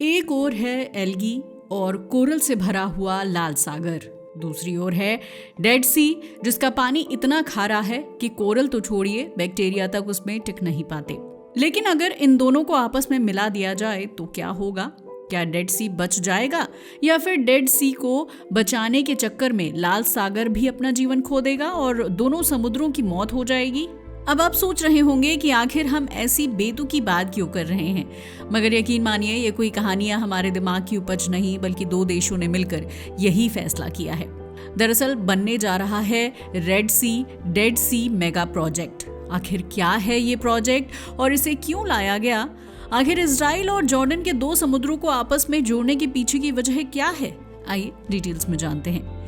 एक ओर है एल्गी और कोरल से भरा हुआ लाल सागर, दूसरी ओर है डेड सी जिसका पानी इतना खारा है कि कोरल तो छोड़िए बैक्टीरिया तक उसमें टिक नहीं पाते। लेकिन अगर इन दोनों को आपस में मिला दिया जाए तो क्या होगा? क्या डेड सी बच जाएगा या फिर डेड सी को बचाने के चक्कर में लाल सागर भी अपना जीवन खो देगा और दोनों समुद्रों की मौत हो जाएगी? अब आप सोच रहे होंगे कि आखिर हम ऐसी बेतुकी बात क्यों कर रहे हैं, मगर यकीन मानिए ये कोई कहानियां हमारे दिमाग की उपज नहीं बल्कि दो देशों ने मिलकर यही फैसला किया है। दरअसल बनने जा रहा है रेड सी डेड सी मेगा प्रोजेक्ट। आखिर क्या है ये प्रोजेक्ट और इसे क्यों लाया गया? आखिर इजराइल और जॉर्डन के दो समुद्रों को आपस में जोड़ने के पीछे की वजह क्या है? आइए डिटेल्स में जानते हैं।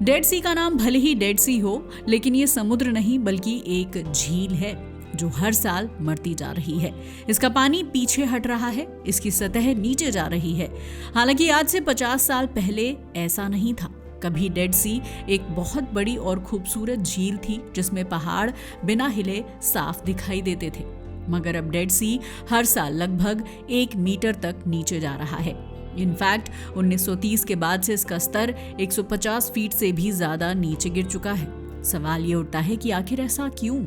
डेड सी का नाम भले ही डेड सी हो, लेकिन ये समुद्र नहीं बल्कि एक झील है जो हर साल मरती जा रही है। इसका पानी पीछे हट रहा है, इसकी सतह नीचे जा रही है। हालांकि आज से 50 साल पहले ऐसा नहीं था। कभी डेड सी एक बहुत बड़ी और खूबसूरत झील थी जिसमें पहाड़ बिना हिले साफ दिखाई देते थे, मगर अब डेड सी हर साल लगभग 1 मीटर तक नीचे जा रहा है। इनफैक्ट 1930 के बाद से इसका स्तर 150 फीट से भी ज्यादा नीचे गिर चुका है। सवाल ये उठता है कि आखिर ऐसा क्यों?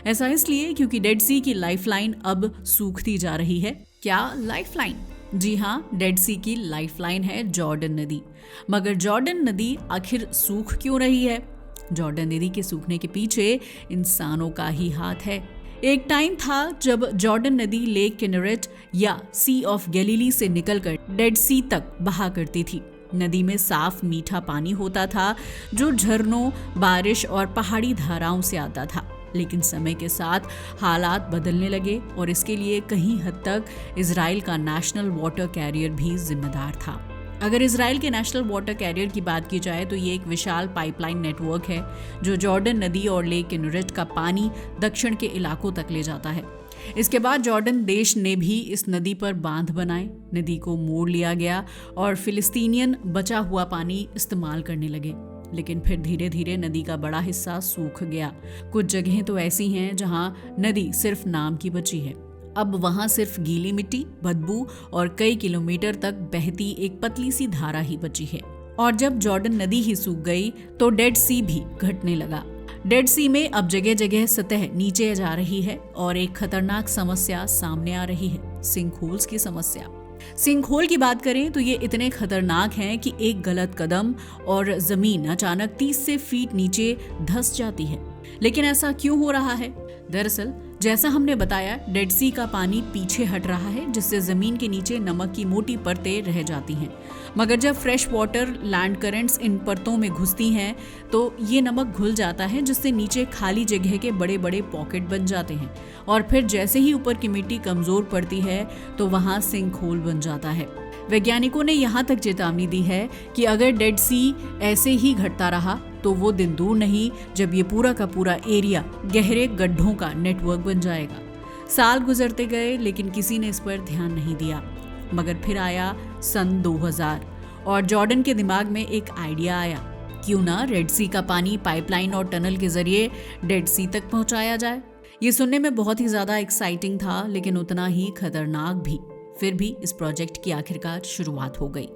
ऐसा इसलिए क्योंकि डेड सी की लाइफलाइन अब सूखती जा रही है। क्या लाइफलाइन? जी हाँ, डेड सी की लाइफलाइन है जॉर्डन नदी। मगर जॉर्डन नदी आखिर सूख क्यों रही है? जॉर्डन नदी के सूखने के पीछे इंसानों का ही हाथ है। एक टाइम था जब जॉर्डन नदी लेक किनेरेट या सी ऑफ गैलीली से निकलकर डेड सी तक बहा करती थी। नदी में साफ मीठा पानी होता था जो झरनों, बारिश और पहाड़ी धाराओं से आता था। लेकिन समय के साथ हालात बदलने लगे और इसके लिए कहीं हद तक इजराइल का नेशनल वाटर कैरियर भी जिम्मेदार था। अगर इजराइल के नेशनल वाटर कैरियर की बात की जाए तो ये एक विशाल पाइपलाइन नेटवर्क है जो जॉर्डन नदी और लेक किनेरेट का पानी दक्षिण के इलाकों तक ले जाता है। इसके बाद जॉर्डन देश ने भी इस नदी पर बांध बनाए, नदी को मोड़ लिया गया और फिलिस्तीनियन बचा हुआ पानी इस्तेमाल करने लगे। लेकिन फिर धीरे धीरे नदी का बड़ा हिस्सा सूख गया। कुछ जगहें तो ऐसी हैं जहां नदी सिर्फ नाम की बची है। अब वहां सिर्फ गीली मिट्टी, बदबू और कई किलोमीटर तक बहती एक पतली सी धारा ही बची है। और जब जॉर्डन नदी ही सूख गई तो डेड सी भी घटने लगा। डेड सी में अब जगह जगह सतह नीचे जा रही है और एक खतरनाक समस्या सामने आ रही है, सिंकहोल्स की समस्या। सिंकहोल की बात करें तो ये इतने खतरनाक हैं कि एक गलत कदम और जमीन अचानक 30 से फीट नीचे धंस जाती है। लेकिन ऐसा क्यों हो रहा है? दरअसल जैसा हमने बताया, डेड सी का पानी पीछे हट रहा है जिससे जमीन के नीचे नमक की मोटी परतें रह जाती हैं। मगर जब fresh water land currents in परतों में घुसती हैं तो ये नमक घुल जाता है जिससे नीचे खाली जगह के बड़े बड़े पॉकेट बन जाते हैं और फिर जैसे ही ऊपर की मिट्टी कमजोर पड़ती है तो वहां सिंक होल बन जाता है। वैज्ञानिकों ने यहाँ तक चेतावनी दी है कि अगर डेड सी ऐसे ही घटता रहा तो वो दिन दूर नहीं जब ये पूरा का पूरा एरिया गहरे गड्ढों का नेटवर्क बन जाएगा। साल गुजरते गए लेकिन किसी ने इस पर ध्यान नहीं दिया। मगर फिर आया सन 2000 और जॉर्डन के दिमाग में एक आइडिया आया, क्यों ना रेड सी का पानी पाइपलाइन और टनल के जरिए डेड सी तक पहुंचाया जाए। ये सुनने में बहुत ही ज्यादा एक्साइटिंग था लेकिन उतना ही खतरनाक भी। फिर भी इस प्रोजेक्ट की आखिरकार शुरुआत हो गई।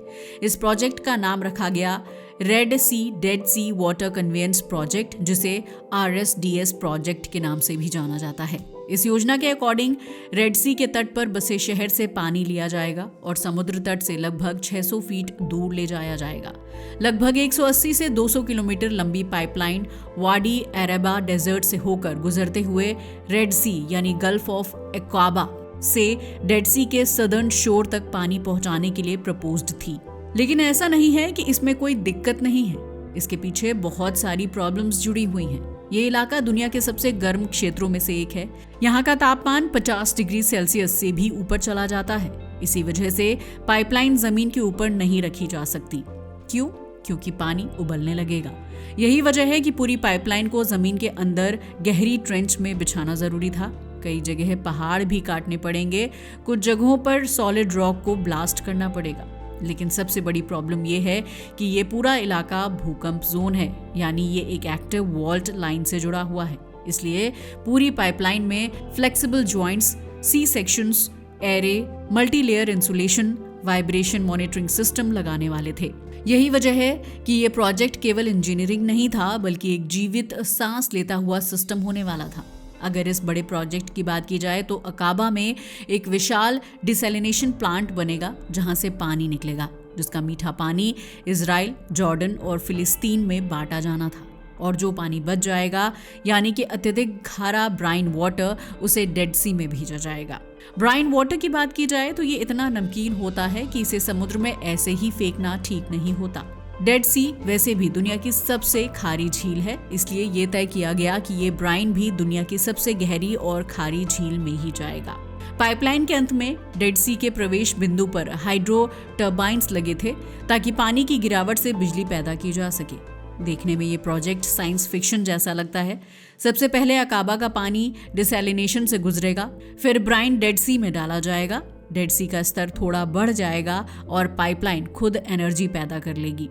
इस प्रोजेक्ट का नाम रखा गया रेड सी डेड सी वाटर कन्वेयंस प्रोजेक्ट, जिसे RSDS प्रोजेक्ट के नाम से भी जाना जाता है। इस योजना के अकॉर्डिंग रेड सी के तट पर बसे शहर से पानी लिया जाएगा और समुद्र तट से लगभग 600 फीट दूर ले जाया जाएगा। लगभग 180 से 200 किलोमीटर लंबी पाइपलाइन वाडी अरेबा डेजर्ट से होकर गुजरते हुए रेड सी यानी गल्फ ऑफ एक्वाबा से डेड सी के सदर्न शोर तक पानी पहुंचाने के लिए प्रपोज्ड थी। लेकिन ऐसा नहीं है कि इसमें कोई दिक्कत नहीं है, इसके पीछे बहुत सारी प्रॉब्लम्स जुड़ी हुई हैं। ये इलाका दुनिया के सबसे गर्म क्षेत्रों में से एक है। यहाँ का तापमान 50 डिग्री सेल्सियस से भी ऊपर चला जाता है। इसी वजह से पाइपलाइन जमीन के ऊपर नहीं रखी जा सकती। क्यों? क्योंकि पानी उबलने लगेगा। यही वजह है कि पूरी पाइपलाइन को जमीन के अंदर गहरी ट्रेंच में बिछाना जरूरी था। कई जगह पहाड़ भी काटने पड़ेंगे, कुछ जगहों पर सॉलिड रॉक को ब्लास्ट करना पड़ेगा। लेकिन सबसे बड़ी प्रॉब्लम ये है कि ये पूरा इलाका भूकंप जोन है, यानी ये एक एक्टिव वॉल्ट लाइन से जुड़ा हुआ है। इसलिए पूरी पाइपलाइन में flexible joints, C sections, array, multi layer insulation, vibration monitoring system लगाने वाले थे। यही वजह है कि ये प्रोजेक्ट केवल इंजीनियरिंग नहीं था, बल्कि एक जीवित सांस लेता हुआ सिस्टम होने वाला था। अगर इस बड़े प्रोजेक्ट की बात की जाए तो अकाबा में एक विशाल डिसैलिनेशन प्लांट बनेगा, जहां से पानी निकलेगा, जिसका मीठा पानी इजराइल, जॉर्डन और फिलिस्तीन में बांटा जाना था। और जो पानी बच जाएगा, यानी कि अत्यधिक खारा ब्राइन वाटर, उसे डेड सी में भेजा जाएगा। ब्राइन वाटर की बात की जाए तो ये इतना नमकीन होता है कि इसे समुद्र में ऐसे ही फेंकना ठीक नहीं होता। डेड सी वैसे भी दुनिया की सबसे खारी झील है, इसलिए ये तय किया गया कि ये ब्राइन भी दुनिया की सबसे गहरी और खारी झील में ही जाएगा। पाइपलाइन के अंत में डेड सी के प्रवेश बिंदु पर हाइड्रो टर्बाइन्स लगे थे, ताकि पानी की गिरावट से बिजली पैदा की जा सके। देखने में ये प्रोजेक्ट साइंस फिक्शन जैसा लगता है। सबसे पहले अकाबा का पानी डिसैलिनेशन से गुजरेगा, फिर ब्राइन डेड सी में डाला जाएगा। डेड सी का स्तर थोड़ा बढ़ जाएगा और पाइपलाइन खुद एनर्जी पैदा कर लेगी।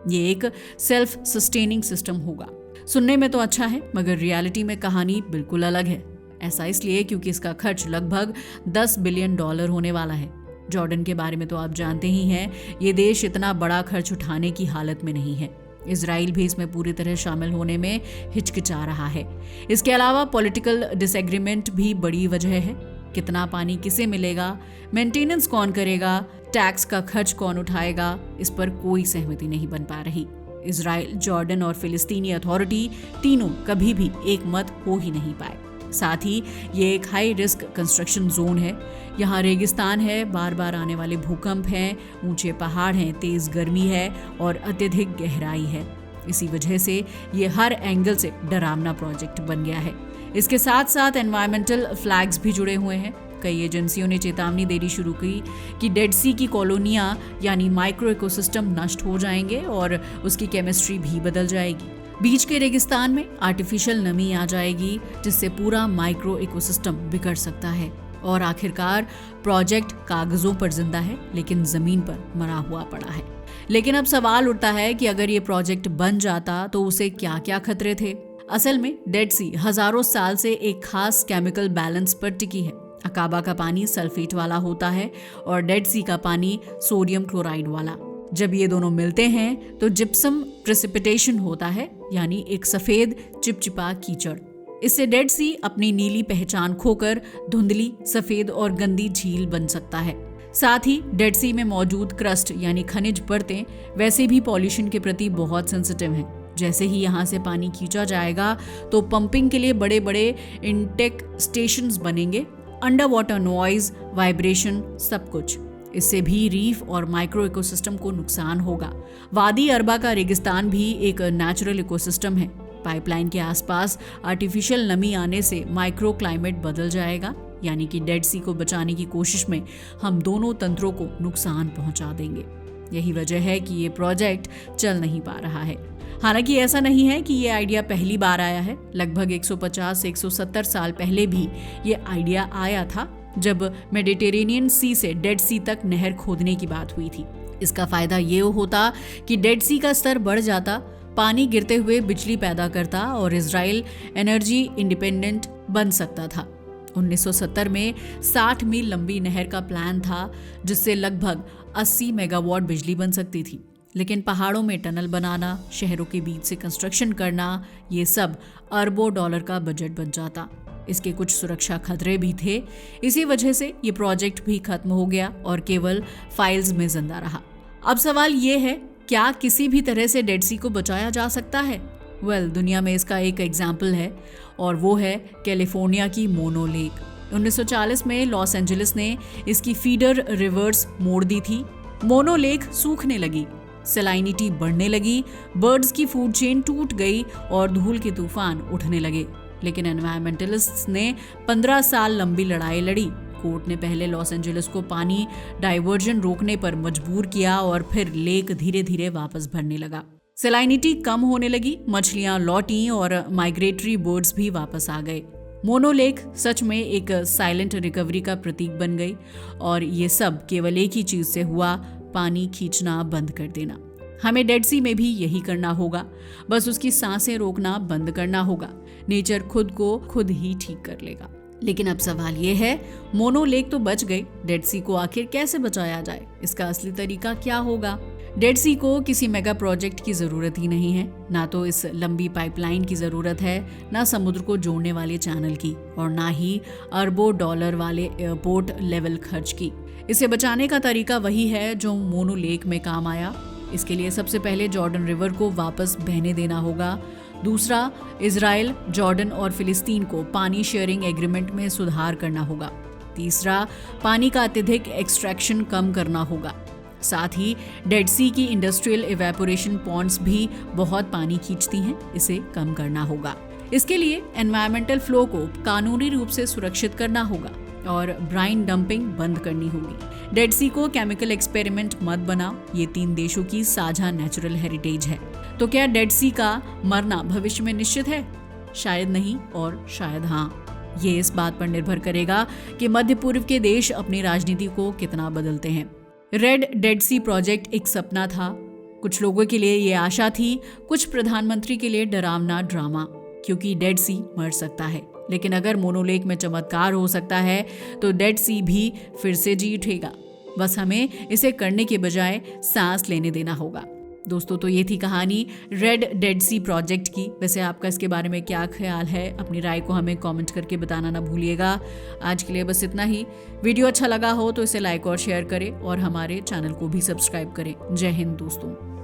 ये एक सेल्फ सस्टेनिंग सिस्टम होगा। सुनने में तो अच्छा है, मगर रियलिटी में कहानी बिल्कुल अलग है। ऐसा इसलिए क्योंकि इसका खर्च लगभग $10 बिलियन होने वाला है। जॉर्डन के बारे में तो आप जानते ही हैं, ये देश इतना बड़ा खर्च उठाने की हालत में नहीं है। इजराइल भी इसमें पूरी तरह शामिल होने में हिचकिचा रहा है। इसके अलावा पॉलिटिकल डिसएग्रीमेंट भी बड़ी वजह है। कितना पानी किसे मिलेगा, मेंटेनेंस कौन करेगा, टैक्स का खर्च कौन उठाएगा, इस पर कोई सहमति नहीं बन पा रही। इजराइल, जॉर्डन और फिलिस्तीनी अथॉरिटी तीनों कभी भी एक मत हो ही नहीं पाए। साथ ही ये एक हाई रिस्क कंस्ट्रक्शन जोन है। यहाँ रेगिस्तान है, बार बार आने वाले भूकंप हैं, ऊंचे पहाड़ हैं, तेज गर्मी है और अत्यधिक गहराई है। इसी वजह से ये हर एंगल से डरावना प्रोजेक्ट बन गया है। इसके साथ साथ एनवायरमेंटल फ्लैग्स भी जुड़े हुए हैं। कई एजेंसियों ने चेतावनी देनी शुरू की कि डेड सी की कॉलोनियां यानी माइक्रो इकोसिस्टम नष्ट हो जाएंगे और उसकी केमिस्ट्री भी बदल जाएगी। बीच के रेगिस्तान में आर्टिफिशियल नमी आ जाएगी, जिससे पूरा माइक्रो इकोसिस्टम बिगड़ सकता है। और आखिरकार प्रोजेक्ट कागजों पर जिंदा है, लेकिन जमीन पर मरा हुआ पड़ा है। लेकिन अब सवाल उठता है कि अगर ये प्रोजेक्ट बन जाता तो उसे क्या क्या खतरे थे। असल में डेड सी हजारों साल से एक खास केमिकल बैलेंस पर टिकी है। अकाबा का पानी सल्फेट वाला होता है और डेड सी का पानी सोडियम क्लोराइड वाला। जब ये दोनों मिलते हैं तो जिप्सम प्रेसिपिटेशन होता है, यानी एक सफेद चिपचिपा कीचड़। इससे डेड सी अपनी नीली पहचान खोकर धुंधली, सफेद और गंदी झील बन सकता है। साथ ही डेड सी में मौजूद क्रस्ट यानी खनिज परतें वैसे भी पॉल्यूशन के प्रति बहुत सेंसिटिव हैं। जैसे ही यहाँ से पानी खींचा जाएगा तो पंपिंग के लिए बड़े बड़े इनटेक स्टेशंस बनेंगे, अंडर वाटर नॉइज, वाइब्रेशन, सब कुछ। इससे भी रीफ और माइक्रो इकोसिस्टम को नुकसान होगा। वादी अरबा का रेगिस्तान भी एक नेचुरल इकोसिस्टम है। पाइपलाइन के आसपास आर्टिफिशियल नमी आने से माइक्रो क्लाइमेट बदल जाएगा, यानी कि डेड सी को बचाने की कोशिश में हम दोनों तंत्रों को नुकसान पहुंचा देंगे। यही वजह है कि ये प्रोजेक्ट चल नहीं पा रहा है। हालांकि ऐसा नहीं है कि ये आइडिया पहली बार आया है। लगभग 150 से 170 साल पहले भी ये आइडिया आया था, जब मेडिटेरेनियन सी से डेड सी तक नहर खोदने की बात हुई थी। इसका फायदा ये होता कि डेड सी का स्तर बढ़ जाता, पानी गिरते हुए बिजली पैदा करता और इजराइल एनर्जी इंडिपेंडेंट बन सकता था। 1970 में 60 मील लंबी नहर का प्लान था, जिससे लगभग 80 मेगावाट बिजली बन सकती थी। लेकिन पहाड़ों में टनल बनाना, शहरों के बीच से कंस्ट्रक्शन करना, ये सब अरबों डॉलर का बजट बन जाता। इसके कुछ सुरक्षा खतरे भी थे। इसी वजह से ये प्रोजेक्ट भी खत्म हो गया और केवल फाइल्स में जिंदा रहा। अब सवाल ये है, क्या किसी भी तरह से डेड सी को बचाया जा सकता है? दुनिया में इसका एक एग्जाम्पल है और वो है कैलिफोर्निया की मोनो लेक। 1940 में लॉस एंजलिस ने इसकी फीडर रिवर्स मोड़ दी थी। मोनो लेक सूखने लगी, सैलिनिटी बढ़ने लगी, बर्ड्स की फूड चेन टूट गई और धूल के तूफान उठने लगे। लेकिन एनवायरमेंटलिस्ट्स ने 15 साल लंबी लड़ाई लड़ी। कोर्ट ने पहले लॉस एंजलिस को पानी डाइवर्जन रोकने पर मजबूर किया और फिर लेक धीरे धीरे वापस भरने लगा। सैलिनिटी कम होने लगी, मछलियां लौटी और माइग्रेटरी बर्ड्स भी वापस आ गए। मोनो लेक सच में एक साइलेंट रिकवरी का प्रतीक बन गई और ये सब केवल एक ही चीज से हुआ, पानी खींचना बंद कर देना। हमें डेड सी में भी यही करना होगा, बस उसकी सांसें रोकना बंद करना होगा। नेचर खुद को खुद ही ठीक कर लेगा। लेकिन अब सवाल ये है, मोनो लेक तो बच गई, डेड सी को आखिर कैसे बचाया जाए? इसका असली तरीका क्या होगा? डेड सी को किसी मेगा प्रोजेक्ट की जरूरत ही नहीं है, ना तो इस लंबी पाइपलाइन की जरूरत है, ना समुद्र को जोड़ने वाले चैनल की, और ना ही अरबों डॉलर वाले एयरपोर्ट लेवल खर्च की। इसे बचाने का तरीका वही है जो मोनो लेक में काम आया। इसके लिए सबसे पहले जॉर्डन रिवर को वापस बहने देना होगा। दूसरा, इजराइल, जॉर्डन और फिलिस्तीन को पानी शेयरिंग एग्रीमेंट में सुधार करना होगा। तीसरा, पानी का अत्यधिक एक्सट्रैक्शन कम करना होगा। साथ ही डेड सी की इंडस्ट्रियल इवेपोरेशन पॉन्ड्स भी बहुत पानी खींचती हैं, इसे कम करना होगा। इसके लिए एनवायरमेंटल फ्लो को कानूनी रूप से सुरक्षित करना होगा और ब्राइन डंपिंग बंद करनी होगी। डेड सी को केमिकल एक्सपेरिमेंट मत बनाओ, ये 3 देशों की साझा नेचुरल हेरिटेज है। तो क्या डेड सी का मरना भविष्य में निश्चित है? शायद नहीं और शायद हाँ। ये इस बात पर निर्भर करेगा कि मध्य पूर्व के देश अपनी राजनीति को कितना बदलते हैं। रेड डेड सी प्रोजेक्ट एक सपना था, कुछ लोगों के लिए ये आशा थी, कुछ प्रधानमंत्री के लिए डरावना ड्रामा, क्योंकि डेड सी मर सकता है। लेकिन अगर मोनोलेक में चमत्कार हो सकता है तो डेड सी भी फिर से जी उठेगा। बस हमें इसे करने के बजाय सांस लेने देना होगा। दोस्तों, तो ये थी कहानी रेड डेड सी प्रोजेक्ट की। वैसे आपका इसके बारे में क्या ख्याल है? अपनी राय को हमें कमेंट करके बताना ना भूलिएगा। आज के लिए बस इतना ही। वीडियो अच्छा लगा हो तो इसे लाइक और शेयर करें और हमारे चैनल को भी सब्सक्राइब करें। जय हिंद दोस्तों।